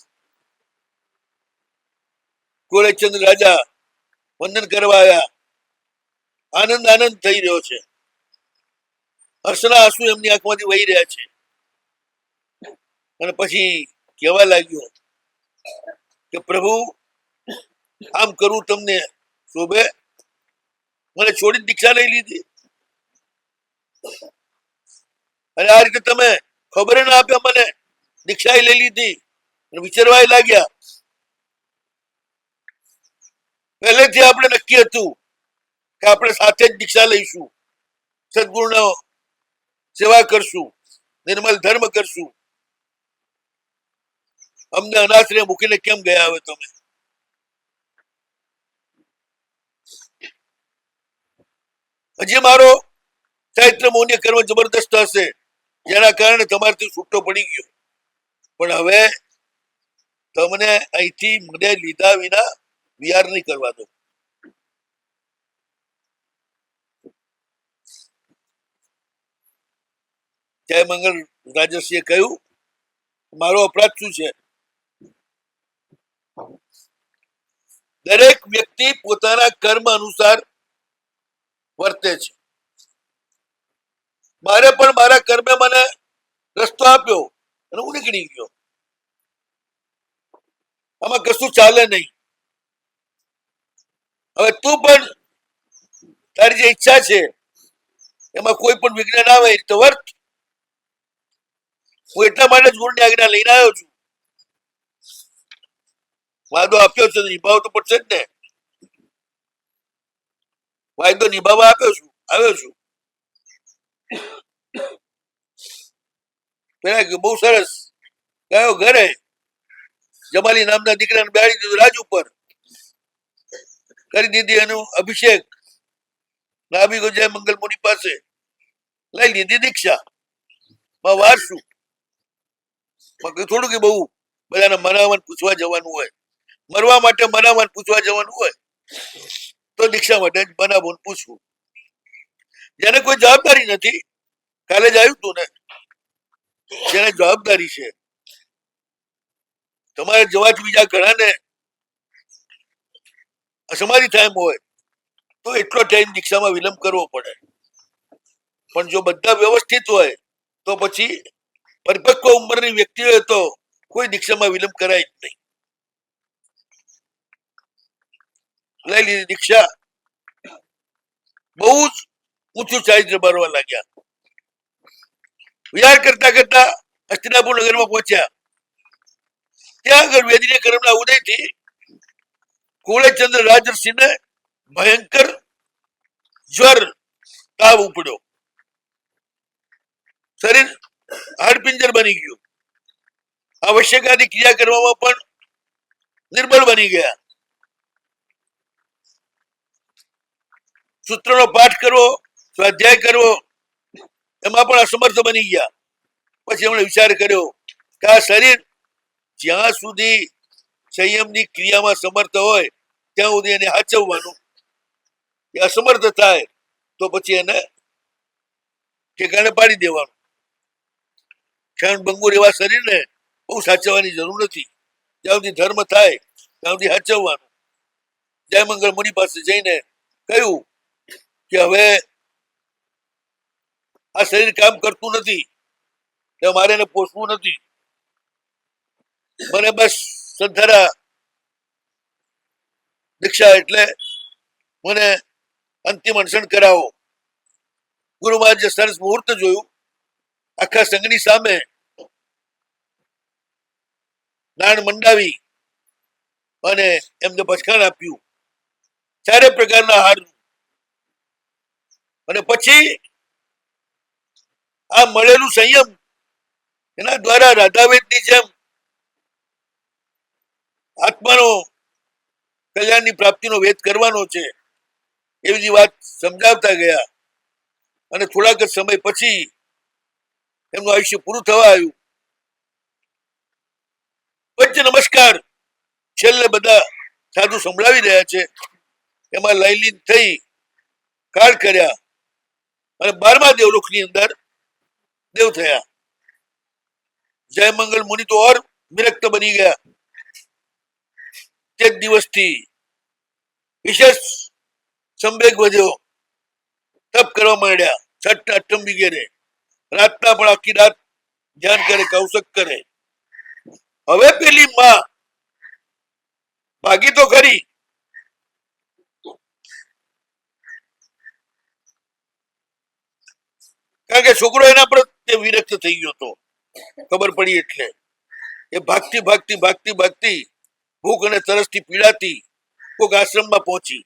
ગોળચંદ્ર રાજા વંદન કરવા આવ્યા. આનંદ આનંદ થઈ રહ્યો છે. હર્ષના આંસુ એમની આંખમાંથી વહી રહ્યા છે. અને પછી કહેવા લાગ્યો કે પ્રભુ આમ કરવું તમને શોભે? મને છોડી દીક્ષા લઈ લીધી અને આ રીતે તમે ખબર ના આપ્યા મને દીક્ષા લઈ લીધી. વિચારવા લાગ્યા. પહેલેથી આપણે નક્કી હતું કે આપણે સાથે જ દીક્ષા લઈશું, સદગુરુનો સેવા કરશું, નિર્મલ ધર્મ કરશું. અમને અનાથને મૂકીને કેમ ગયા હવે તમે? હજી મારો ચૈત્ર મૌન્ય કર્મ જબરદસ્ત હશે જેના કારણે તમારાથી છૂટો પડી ગયો, પણ હવે તમને અહીંથી મને લીધા વિના વિહાર નહીં કરવા દો. જય મંગલ રાજર્ષિએ કહ્યું, મારો અપરાધ શું છે? દરેક વ્યક્તિ પોતાના કર્મ અનુસાર વર્તે છે. મારે પણ મારા કર્મે મને રસ્તો આપ્યો અને હું નીકળી ગયો. આમાં કશું ચાલે નહીં. હવે તું પણ તારી જે ઈચ્છા છે એમાં કોઈ પણ વિઘ્ન ના આવે તો વર્ત. હું એટલા માટે જ ગુરુની આજ્ઞા લઈને આવ્યો છું. વાયદો આપ્યો છે નિભાવ તો પડશે જ ને. વાયદો નિભાવવા આવ્યો છું. પેલા બહુ સરસ ગયો ઘરે, જમાલી નામના દીકરાને બેહાડી દીધું રાજ ઉપર. કરી દીધી એનું અભિષેક, આવી ગયો જય મંગલ મુનિ પાસે, લઈ લીધી દીક્ષા. વાર શું થોડું કે બહુ બધાને મનાવન પૂછવા જવાનું હોય, મરવા માટે મનાવન પૂછવા જવાનું હોય તો દીક્ષા માટે જ મનાવન પૂછવું. જેને કોઈ જવાબદારી નથી, કાલે જ આવ્યું તું ને, જેને જવાબદારી છે, તમારે જવાથી બીજા ઘણાને સમાધિ ટાઈમ હોય તો એટલો ટાઈમ દીક્ષામાં વિલંબ કરવો પડે. પણ જો બધા વ્યવસ્થિત હોય તો પછી પરિપક્વ ઉંમરની વ્યક્તિ હોય તો કોઈ દીક્ષામાં વિલંબ કરાય જ નહીં. લઈ લીધી દીક્ષા, બહુ જ ઊંચું ચારિત્ર બારવા લાગ્યા. વિચાર કરતા કરતા હસ્તિનાપુર નગરમાં પહોંચ્યા. ત્યાં આગળ વેદીય કર્મના ઉદયથી કુવલચંદ્ર રાજર્ષિને ભયંકર જ્વર, તાવ ઉપડ્યો. શરીર હાડપિંજર બની ગયું. આવશ્યકાની ક્રિયા કરવામાં પણ નિર્બળ બની ગયા. સૂત્રનો પાઠ કરવો, સ્વાધ્યાય કરવો, એમાં પણ અસમર્થ બની ગયા. પછી એમણે વિચાર કર્યો કે આ શરીર જ્યાં સુધી સંયમની ક્રિયામાં સમર્થ હોય ત્યાં સુધી એને હાચવવાનું, એ અસમર્થ થાય તો પછી એને ઠેકાણે પાડી દેવાનું. ક્ષણ ભંગુર એવા શરીરને બહુ સાચવવાની જરૂર નથી. જ્યાં સુધી ધર્મ થાય ત્યાં સુધી સાચવવાનું. જય મંગળ મુનિ પાસે જઈને કહ્યું કે હવે આ શરીર કામ કરતું નથી, મારે એને પોષવું નથી, મને બસ સંધારા દીક્ષા એટલે મને અંતિમ અનશન કરાવો. ગુરુ મહારાજે સરસ મુહૂર્ત જોયું, આખા સંઘની સામે દાણ મંડાવી અને એમને પછખાણ આપ્યું, ચારે પ્રકારના હાર. અને પછી આ મળેલું સંયમ એના દ્વારા રાધાવેદની જેમ આત્માનો કલ્યાણની પ્રાપ્તિનો વેદ કરવાનો છે એવી વાત સમજાવતા ગયા. અને થોડાક જ સમય પછી એમનું આયુષ્ય પૂરું થવા આવ્યું. પંચ નમસ્કાર છેલ્લે બધા સાધુ સંભળાવી રહ્યા છે, એમાં લયલીન થઈ કાળ કર્યા અને 12મા દેવલોકની અંદર દેવ થયા. જય મંગલ મુનિ તો ઓર વિરક્ત બની ગયા. તે દિવસથી વિશેષ સંવેગ વધ્યો, તપ કરવા માંડ્યા. છઠ અષ્ટમ વગેરે રાતના પણ આખી રાત ધ્યાન કરે, કૌશક કરે. હવે પેલી માં ભાગી તો ખરી, કારણ કે છોકરો એના પર વિરક્ત થઈ ગયો હતો. ખબર પડી એટલે એ ભાગતી ભાગતી ભાગતી ભાગતી ભૂખ અને તરસથી પીડાતી કોઈક આશ્રમમાં પહોંચી.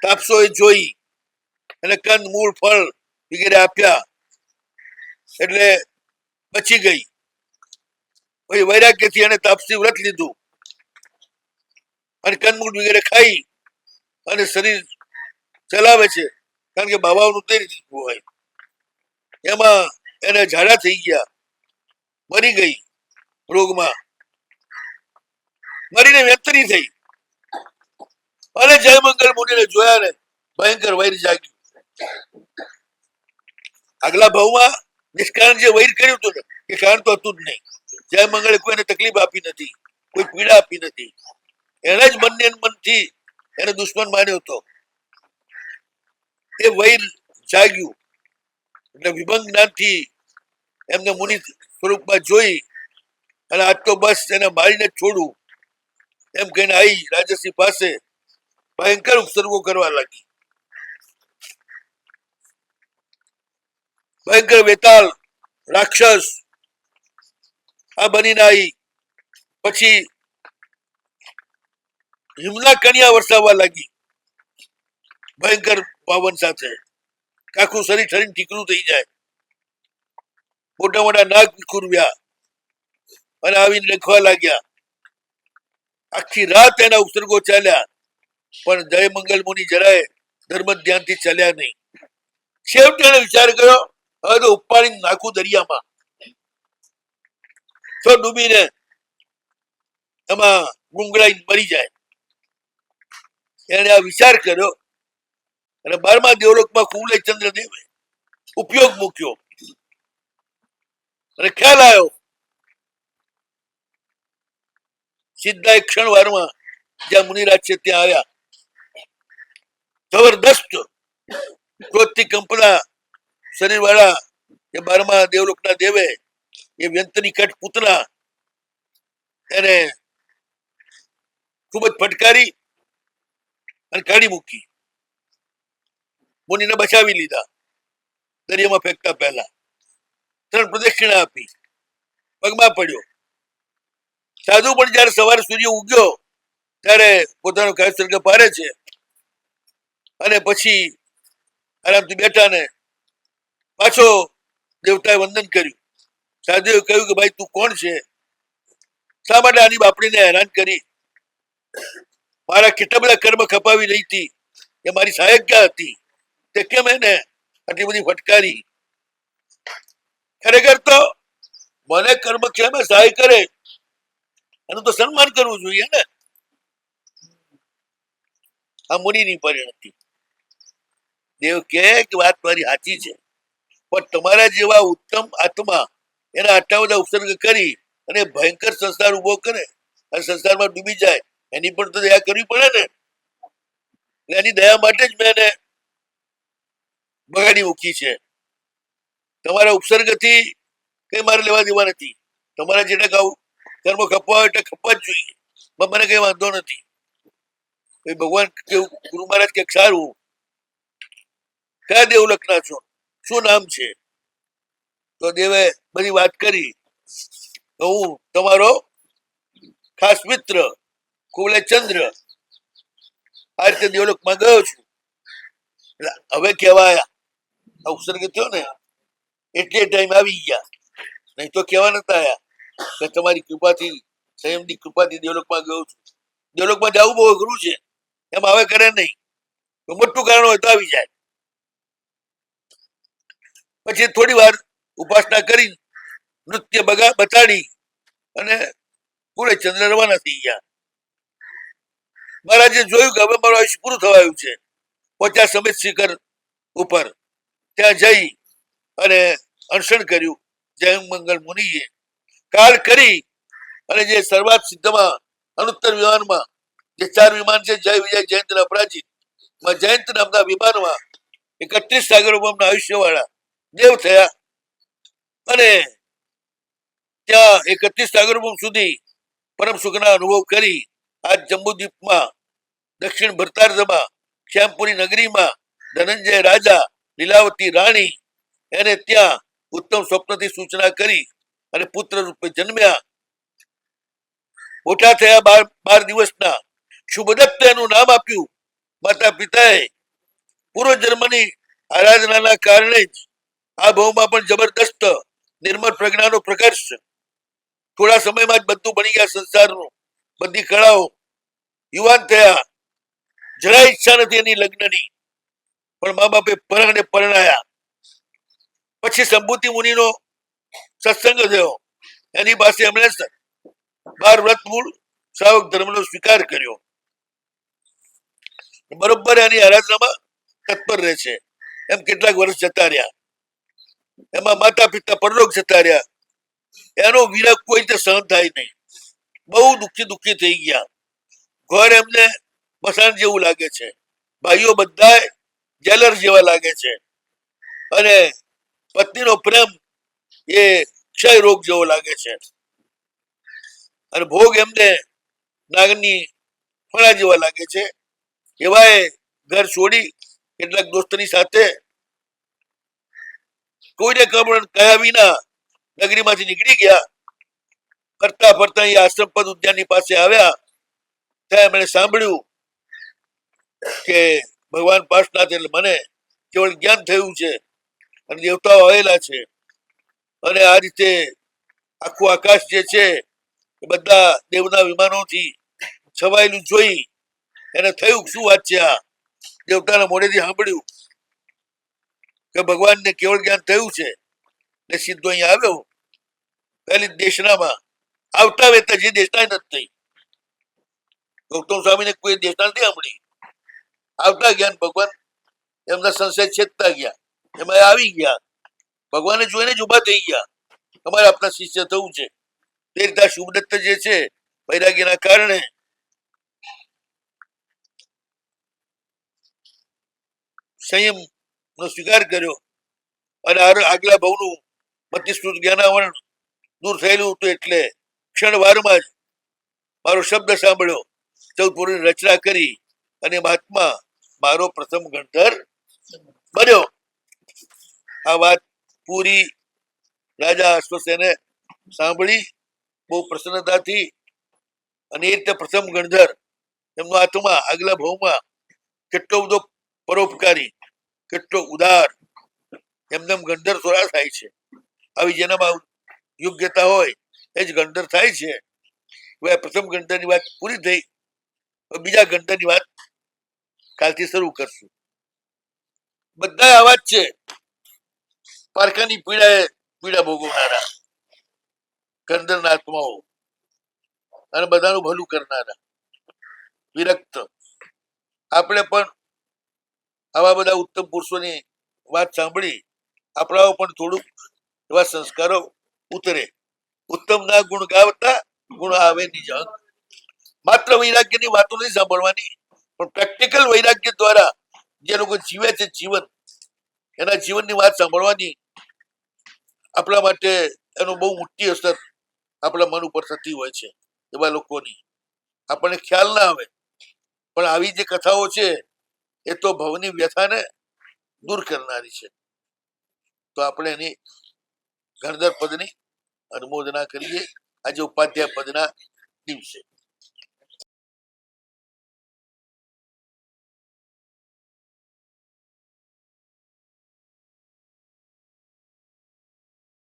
તાપસો એ જોઈ અને કંદ મૂળ ફળ વગેરે આપ્યા એટલે બચી ગઈ. પછી વૈરાગ્યથી એને તાપસી વ્રત લીધું અને કંદમૂળ વગેરે ખાઈ અને શરીર ચલાવે છે, કારણ કે બાબાઓનું તે રીતે હોય. એમાં એને ઝાડા થઈ ગયા, મરી ગઈ રોગમાં, મરીને વેતરી થઈ. અને જય મંગલ મુનિને જોયા ને ભયંકર વૈર જાગ્યું. આગલા ભાવમાં નિષ્કારણ જે વૈર કર્યું હતું ને એ કારણ તો હતું જ નહીં. જય મંગળે કોઈને તકલીફ આપી નથી, કોઈ પીડા આપી નથી. એને જ મનને મનથી એને દુશ્મન માન્યો હતો. એ વૈર જાગ્યું એટલે વિભંગ જ્ઞાનથી એમને મુનિ સ્વરૂપમાં જોઈ અને આજ તો બસ એને મારીને જ છોડું એમ કહીને આવી રાજર્ષિ પાસે ભયંકર ઉપસર્ગો કરવા લાગી. ભયંકર વેતાલ રાક્ષસ આ બનીને આવી. પછી હિમના કન્યા વરસાવવા લાગી ભયંકર પવન સાથે. આખું શરીર ઠરીને ઠીકરું થઈ જાય. મોટા મોટા નાગ વિખુરવ્યા અને આવીને લખવા લાગ્યા. આખી રાત એના ઉપસર્ગો ચાલ્યા. પણ જય મંગલ મુનિ જરાય ધર્મ ધ્યાનથી ચાલ્યા નહીં. છેવટે એને વિચાર કર્યો, હવે તો ઉપાડીને નાખું દરિયામાં, તો ડૂબીને એમાં ગુંગળાઈ મરી જાય. એને આ વિચાર કર્યો અને 12મા દેવલોકમાં કુવલય ચંદ્રદેવે ઉપયોગ મૂક્યો અને ખ્યાલ આવ્યો સીધા એક ક્ષણ વારમાં જ્યાં મુનિરાજ છે ત્યાં આવ્યા. જબરદસ્ત ક્રોધથી કંપના શરીર વાળા એ 12મા દેવલોકના દેવે એ વ્યંતની કટ પૂતના એને ખૂબ જ ફટકારી અને કાઢી મૂકી. મુનિને બચાવી લીધા દરિયામાં ફેંકતા પહેલા. 3 પ્રદક્ષિણા આપી, પગમાં પડ્યો. સાધુ પણ જયારે સવારે સૂર્ય ઉગ્યો ત્યારે પોતાનો કાયસર્ગ પારે છે અને પછી આરામથી બેઠા ને પાછો દેવતાએ વંદન કર્યું. સાધુએ કહ્યું કે ભાઈ તું કોણ છે? શા માટે આની બાપડીને હેરાન કરી? મારા કેટલા બધા કર્મ ખપાવી રહી હતી, એ મારી સહાયક ક્યાં હતી? તે કેમ એને આટલી બધી ફટકારી? ખરેખર તો મને કર્મ ક્ષેમે સહાય કરે એનું તો સન્માન કરવું જોઈએ ને. આ મુનિની પરિણતિ. દેવ કે વાત મારી સાચી છે, પણ તમારા જેવા ઉત્તમ આત્મા એના આટલા બધા ઉપસર્ગ કરી અને ભયંકર સંસાર ઉભો કરે અને સંસારમાં ડૂબી જાય, એની પણ તો દયા કરવી પડે ને. એની દયા માટે જ મેં એને બગાડી મૂકી છે. તમારા ઉપસર્ગથી કઈ મારે લેવા દેવા નથી. તમારા જેને કહું કર્મ ખપવા હોય એટલે ખપવા જ જોઈએ, મને કઈ વાંધો નથી. ભગવાન કેવું, ગુરુ મહારાજ કે સારું, કયા દેવલખના છો, શું નામ છે? તો દેવે બધી વાત કરી. હું તમારો ખાસ મિત્ર કુવલય ચંદ્ર આ રીતે દેવલોકમાં ગયો છું. હવે કહેવાયા ઉપસર્ગ થયો ને એટલે ટાઈમ આવી ગયા, નહીં તો કહેવા નતા આયા કે તમારી કૃપાથી, સંયમની કૃપાથી દેવલોકમાં ગયો છું. દેવલોકમાં જવું બહુ અઘરું છે, એમ આવે કરે નહીં. મોટું કારણ હોય તો આવી જાય. પછી થોડી વાર ઉપાસના કરી, નૃત્ય બતાડી અને પૂરે ચંદ્ર રવાના થઈ ગયા. મહારાજે જોયું કે હવે મારું આયુષ્ય પૂરું થવાયું છે. પહોંચ્યા સમેત શિખર ઉપર. ત્યાં જઈ અને અનશન કર્યું. જય મંગલ મુનિએ કાળ કરી અને જે સર્વાત સિદ્ધમાં અનુત્તર વિમાનમાં જે 4 વિમાન છે, જય વિજય જયંત અને અપરાજિત, જયંત નામના વિમાનમાં 31 સાગરોપમના આયુષ્ય વાળા દેવ થયા અને ત્યાં 31 સાગરોપમ સુધી પરમ સુખના અનુભવ કરી આ જંબુદ્વીપમાં દક્ષિણ ભરતાર્ધમાં શ્યામપુરી નગરીમાં ધનંજય રાજા, લીલાવતી રાણી એને ત્યાં ઉત્તમ સ્વપ્નથી સૂચના કરી અને પુત્ર રૂપે જન્મ્યા. મોટા થયા 12 દિવસના. શુભદત્ત એનું નામ આપ્યું. માતા પિતાએ પૂર્વ જન્મની આરાધનાના કારણે જ આ ભાવમાં પણ જબરદસ્ત નિર્મળ પ્રજ્ઞાનો પ્રકર્ષ. થોડા સમયમાં જ બધું બની ગયા સંસારનું, બધી કળાઓ. યુવાન થયા. જરાય ઈચ્છા નથી એની લગ્નની, પણ મા બાપે પરણાયા. પછી સંભૂતિ મુનિનો સત્સંગ થયો. એની પાસે એમણે 12 વ્રત મૂળ શ્રાવક ધર્મનો સ્વીકાર કર્યો. બરોબર એની આરાધનામાં તત્પર રહે છે. એમ કેટલાક વર્ષ જતા રહ્યા. એમાં માતા પિતા પરલોક જતા રહ્યા. એનો વિરહ કોઈ રીતે સહન થાય નહીં. બહુ દુઃખી થઈ ગયા. ઘર એમને મસાણ જેવું લાગે છે. ભાઈઓ બધા જેલર જેવા લાગે છે અને પત્નીનો પ્રેમ એ ક્ષય રોગ જેવો લાગે છે અને ભોગ એમને નાગની ફળા જેવા લાગે છે. એવાય ઘર છોડી કેટલાક દોસ્તની સાથે કોઈને કહ્યા વિના નગરીમાંથી નીકળી ગયા. ફરતા ફરતા એ આશ્રમ પદ ઉદ્યાનની પાસે આવ્યા. ત્યાં એમણે સાંભળ્યું કે ભગવાન પાર્શનાથ એટલે મને કેવળ જ્ઞાન થયું છે અને દેવતાઓ આવેલા છે અને આ રીતે આખું આકાશ જે છે એ બધા દેવના વિમાનોથી છવાયેલું જોઈ એને થયું શું વાત છે આ, દેવતાના મોઢેથી સાંભળ્યું કે ભગવાનને કેવળ જ્ઞાન થયું છે ને સીધો અહીંયા આવ્યો પહેલી દેશનામાં આવતા વેતા જે દેશના નથી થઈ. ગૌતમ સ્વામીને કોઈ દેશના નથી સાંભળી, આવતા જ્ઞાન ભગવાન એમના સંશય છેદતા ગયા, એમાં આવી ગયા, ભગવાને જોઈને જ ઉભા થઈ ગયા, તમારે આપણા શિષ્ય થવું છે. તે રીતે શુભદત્ત જે છે વૈરાગ્યના કારણે સંયમ નો સ્વીકાર કર્યો અને આગલા ભવનું મતિસ્મૃત જ્ઞાનાવરણ દૂર થયેલું હતું એટલે ક્ષણવારમાં જ મારો શબ્દ સાંભળ્યો, 14 પૂરની રચના કરી અને મહાત્મા મારો પ્રથમ ગણધર બન્યો. આ વાત પૂરી રાજા અશ્વસેને સાંભળી બહુ પ્રસન્નતાથી, અને એ રીતે પ્રથમ ગણધર એમનો આત્મા આગલા ભાવમાં કેટલો બધો પરોપકારી, કેટલો ઉદાર, એમને ગણધર થોડા થાય છે. આવી જેનામાં યોગ્યતા હોય એ જ ગણધર થાય છે. હવે પ્રથમ ગણધરની વાત પૂરી થઈ, બીજા ગણધરની વાત કાલથી શરૂ કરશું. બધા આવા જ છે, પારકાની પીડા ભોગવનારા ગણધરના આત્માઓ અને બધાનું ભલું કરનારા વિરક્ત. આપણે પણ આવા બધા ઉત્તમ પુરુષોની વાત સાંભળી આપણાઓ પણ થોડુંક એવા સંસ્કારો ઉતરે. ઉત્તમ ના ગુણ ગાવતા ગુણ આવે નિજ અંગ. માત્ર વૈરાગ્યની વાતો નહીં સાંભળવાની, પણ પ્રેક્ટિકલ વૈરાગ્ય દ્વારા જે લોકો જીવે છે જીવન, એના જીવનની વાત સાંભળવાની આપણા માટે એનો બહુ મોટી અસર આપણા મન ઉપર થતી હોય છે. એવા લોકોની આપણને ખ્યાલ ના આવે, પણ આવી જે કથાઓ છે એ તો ભવની વ્યથાને દૂર કરનારી છે. તો આપણે એની ગણધર પદની અનુમોદના કરીએ આજે ઉપાધ્યાય પદના દિવસે.